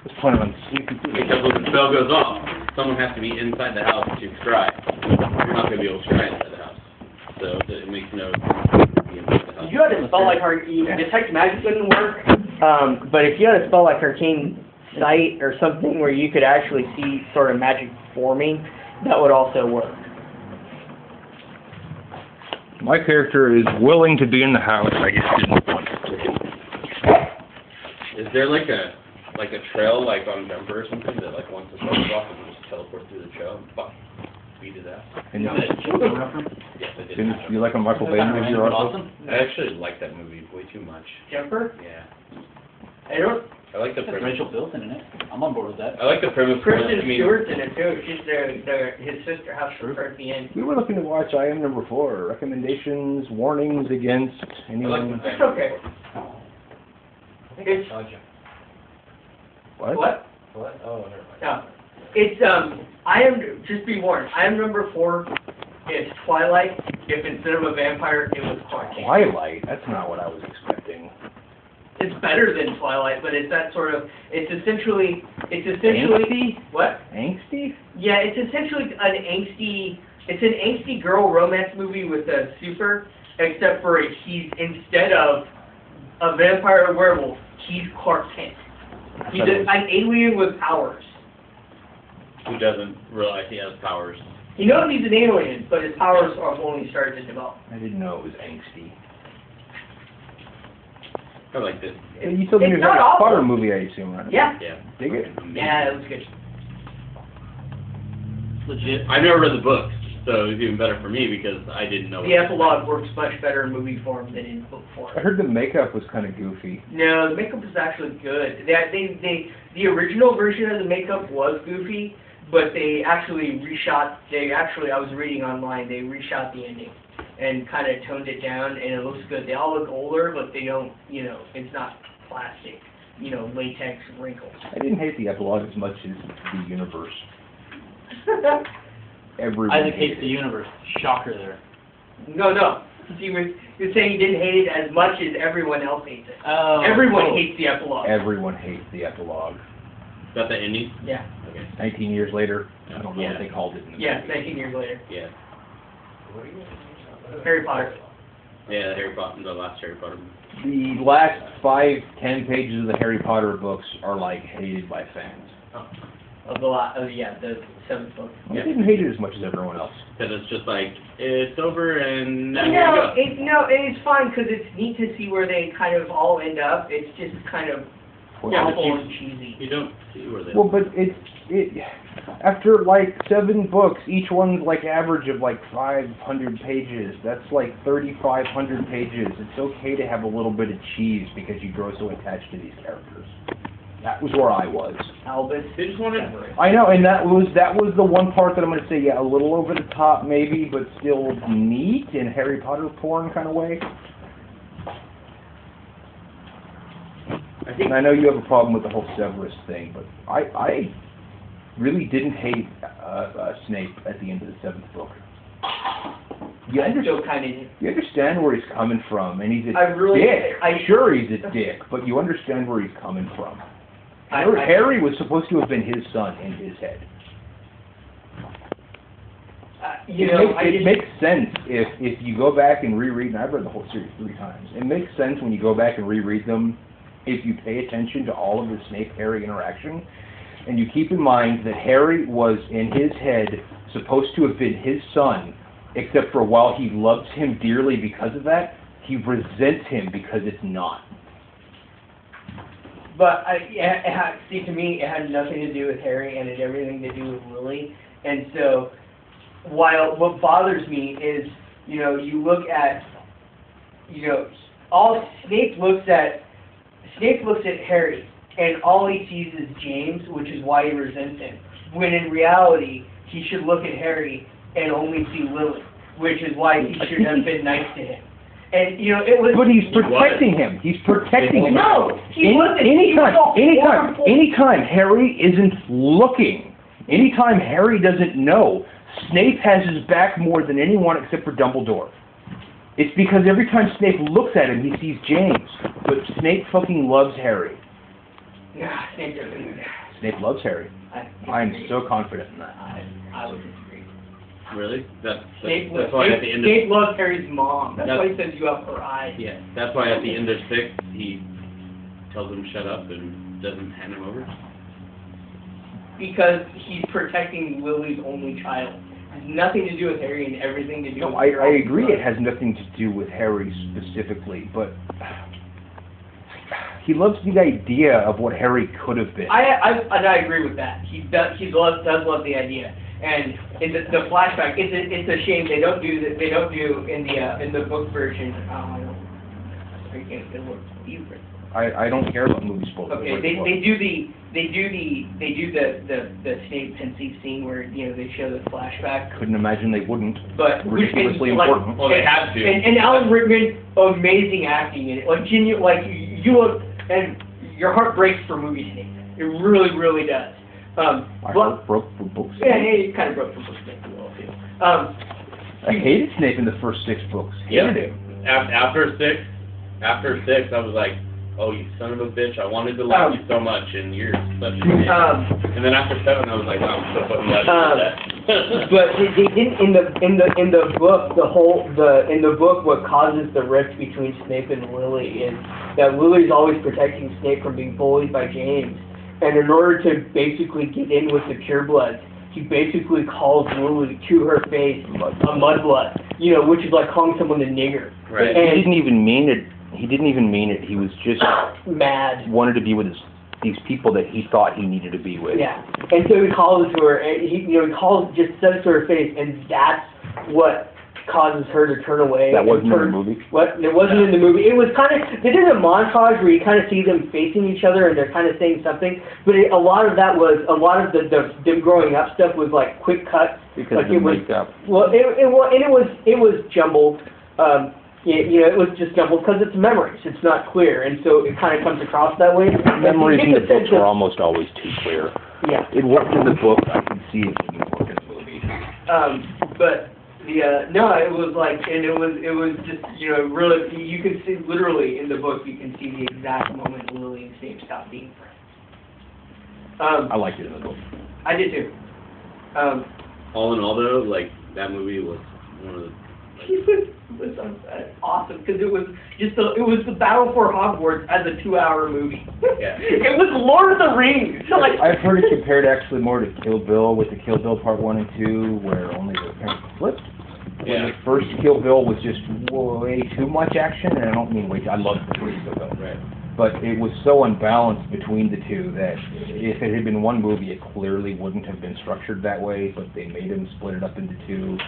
was planning on sleeping through it. Because when the spell goes off, someone has to be inside the house to scry. You're not going to be able to scry inside the house. So it makes no sense to be inside the house. You had a spell like Detect Magic didn't work, but if you had a spell like Arcane Sight or something where you could actually see sort of magic forming, that would also work. My character is willing to be in the house, I just didn't want to. Is there like a trail like on Jumper or something that like once the spell goes off, it just teleport through the trail and fuck, beat his ass? And Yes, I did. didn't you like a Michael Bay movie or also? I actually like that movie way too much. Jumper? Yeah. I like the premise. Rachel Bilson in it. I'm on board with that. I like the premise. Kristen Stewart's in it too. She's his sister house at the end. We were looking to watch I Am Number 4, recommendations, warnings against anyone. It's okay. It's, What? what? What? Oh, never mind. No. It's, just be warned, I Am Number 4 is Twilight, if instead of a vampire, it was Clark Kent. Twilight? That's not what I was expecting. It's better than Twilight, but it's that sort of, it's essentially, Angsty? what? Angsty? Yeah, it's essentially it's an angsty girl romance movie with a super, except for he's, instead of a vampire or werewolf, he's Clark Kent. He's an alien with powers. Who doesn't realize he has powers? He knows he's an alien, but his powers are only started to develop. I didn't know it was angsty. I like this. You saw the new It's not Harry awful. Potter movie, I assume, right? Yeah. Yeah. Dig it? Yeah, it was good. Legit. I've never read the books, so it was even better for me because I didn't know. The epilogue works much better in movie form than in book form. I heard the makeup was kind of goofy. No, the makeup was actually good. The original version of the makeup was goofy, but they actually reshot. I was reading online. They reshot the ending and kind of toned it down, and it looks good. They all look older, but they don't. It's not plastic. Latex wrinkles. I didn't hate the epilogue as much as the universe. Everyone Isaac hates hated the universe. Shocker there. No. You're saying you didn't hate it as much as everyone else hates it. Oh. Everyone hates the epilogue. Everyone hates the epilogue. Is that the ending? Yeah. Okay. 19 years later, I don't know Yeah. what they called it in the Yeah, movie. 19 years later. Yeah. Harry Potter. Yeah, Harry Potter, the last Harry Potter movie. The last 5-10 pages of the Harry Potter books are like hated by fans. The seventh book. I didn't hate it as much as everyone else. Because it's just like, it's over and now here you go. It's fine because it's neat to see where they kind of all end up. It's just kind of awful and cheesy. You don't see where they Well, but after like 7 books, each one's like average of like 500 pages. That's like 3,500 pages. It's okay to have a little bit of cheese because you grow so attached to these characters. That was where I was. Albus. They just wanted. I know, and that was the one part that I'm going to say, yeah, a little over the top maybe, but still neat in Harry Potter porn kind of way. And I know you have a problem with the whole Severus thing, but I really didn't hate Snape at the end of the 7th book. You understand where he's coming from, and he's a dick. Sure, he's a dick, but you understand where he's coming from. Harry was supposed to have been his son in his head. It makes sense if you go back and reread, and I've read the whole series 3 times, it makes sense when you go back and reread them if you pay attention to all of the Snape-Harry interaction, and you keep in mind that Harry was, in his head, supposed to have been his son, except for while he loves him dearly because of that, he resents him because it's not. But to me, it had nothing to do with Harry, and it had everything to do with Lily. And so, while what bothers me is, you look at, all Snape looks at Harry, and all he sees is James, which is why he resents him. When in reality, he should look at Harry and only see Lily, which is why he should have been nice to him. And it was. But he's protecting him. He's protecting him. No, anytime Harry isn't looking, anytime Harry doesn't know, Snape has his back more than anyone except for Dumbledore. It's because every time Snape looks at him, he sees James. But Snape fucking loves Harry. Yeah, Snape doesn't. Snape loves Harry. I am so confident in that. I would disagree. Really? That's Snape why at the end of... Snape loves Harry's mom. That's why he says you have her eyes. Yeah, that's why at the end of 6, he tells him shut up and doesn't hand him over. Because he's protecting Lily's only child. It has nothing to do with Harry and everything to do with... No, I agree it has nothing to do with Harry specifically, but he loves the idea of what Harry could have been. I agree with that. He does love the idea. And in the flashback, it's a shame they don't do that. They don't do in the book version. I can't get words. I don't care about movie spoilers. Okay, they do the Snape pensive scene where they show the flashback. Couldn't imagine they wouldn't. But ridiculously important. Well, they have to. And Alan Rickman, amazing acting in it. Like genuine, like you look and your heart breaks for movie Snape. It really, really does. My heart broke for books. Yeah, it kind of broke for books Snape as well too. I hated Snape in the first 6 books. Yeah. Hated him. After 6, I was like, oh, you son of a bitch! I wanted to like you so much, and you're such a bitch. And then after 7, I was like, wow, I'm so fucking glad you did that. But they didn't in the book. In the book, what causes the rift between Snape and Lily is that Lily's always protecting Snape from being bullied by James, and in order to basically get in with the purebloods, he basically calls Lily to her face a mudblood, which is like calling someone a nigger. Right. He didn't even mean it. He didn't even mean it. He was just mad. Wanted to be with these people that he thought he needed to be with. Yeah, and so he calls it to her, and he just says it to her face, and that's what causes her to turn away. That wasn't in the movie? What? It wasn't in the movie. It was kind of, they did a montage where you kind of see them facing each other, and they're kind of saying something, but a lot of them growing up stuff was like quick cuts. Because like of the makeup. Well, it was jumbled. It was just jumbled because it's memories. It's not clear, and so it kind of comes across that way. Memories in the books are almost always too clear. Yeah. It worked in the book. I could see it didn't work in the movie. But it was like, and it was just really, you can see literally in the book, you can see the exact moment Lily and Snape stopped being friends. I liked it in the book. I did too. All in all, though, like that movie was one of the. It was awesome because it was the Battle for Hogwarts as a 2-hour movie. Yeah. It was Lord of the Rings. Like, I've heard it compared actually more to Kill Bill, with the Kill Bill Part 1 and 2, where only the parents flipped. Yeah. The first Kill Bill was just way too much action, and I don't mean way. I loved the first Kill Bill, Right. but it was so unbalanced between the two that if it had been one movie, it clearly wouldn't have been structured that way. But they made them split it up into 2.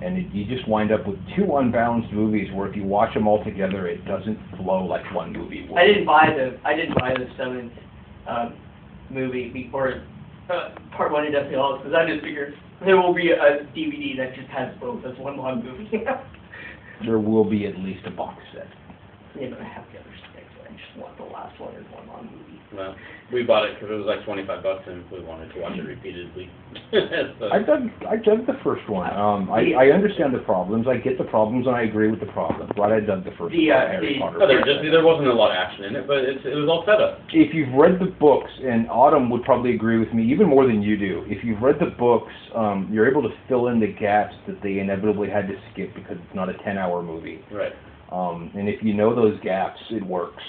And you just wind up with 2 unbalanced movies where if you watch them all together, it doesn't flow like one movie would. I didn't buy the 7th movie before Part 1 of Deathly Hallows because I just figured there will be a DVD that just has both as one long movie. There will be at least a box set. Yeah, but I have the other sticks. I just want the last one as one long movie. Well, we bought it because it was like $25 and we wanted to watch it repeatedly. So. I dug the first one. I understand the problems. I get the problems, and I agree with the problems. But I dug the first one. Harry Potter. There wasn't a lot of action in it, but it was all set up. If you've read the books, and Autumn would probably agree with me even more than you do, if you've read the books, you're able to fill in the gaps that they inevitably had to skip because it's not a 10-hour movie. Right. And if you know those gaps, it works.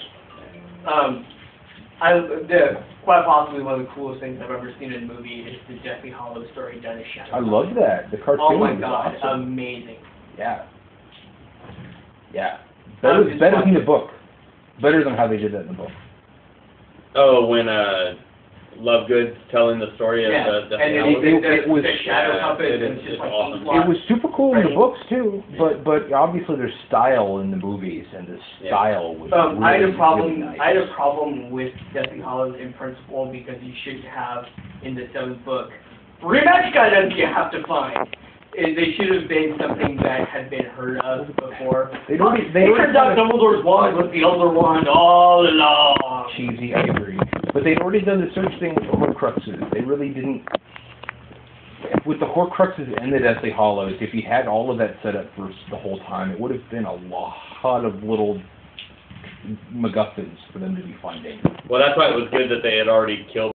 Quite possibly one of the coolest things I've ever seen in a movie is the Deathly Hallows story done as Shadow. I love that. The cartoon Oh my was god, awesome. amazing. Yeah. Yeah. Better than the book. Better than how they did that in the book. Oh, when Lovegood's telling the story of the it was the shadow puppet and it's just like awesome. It was super cool in the books too, but obviously there's style in the movies, and the style was really, I had a problem. really nice. I had a problem with Deathly Hallows in principle because you should have in the 7th book rematch items you have to find. They should have been something that had been heard of before. It turns out Dumbledore's wand was the Elder Wand all along. Cheesy, I agree. But they'd already done the search thing with the Horcruxes. They really didn't. With the Horcruxes and the Deathly Hallows, if you had all of that set up for the whole time, it would have been a lot of little MacGuffins for them to be finding. Well, that's why it was good that they had already killed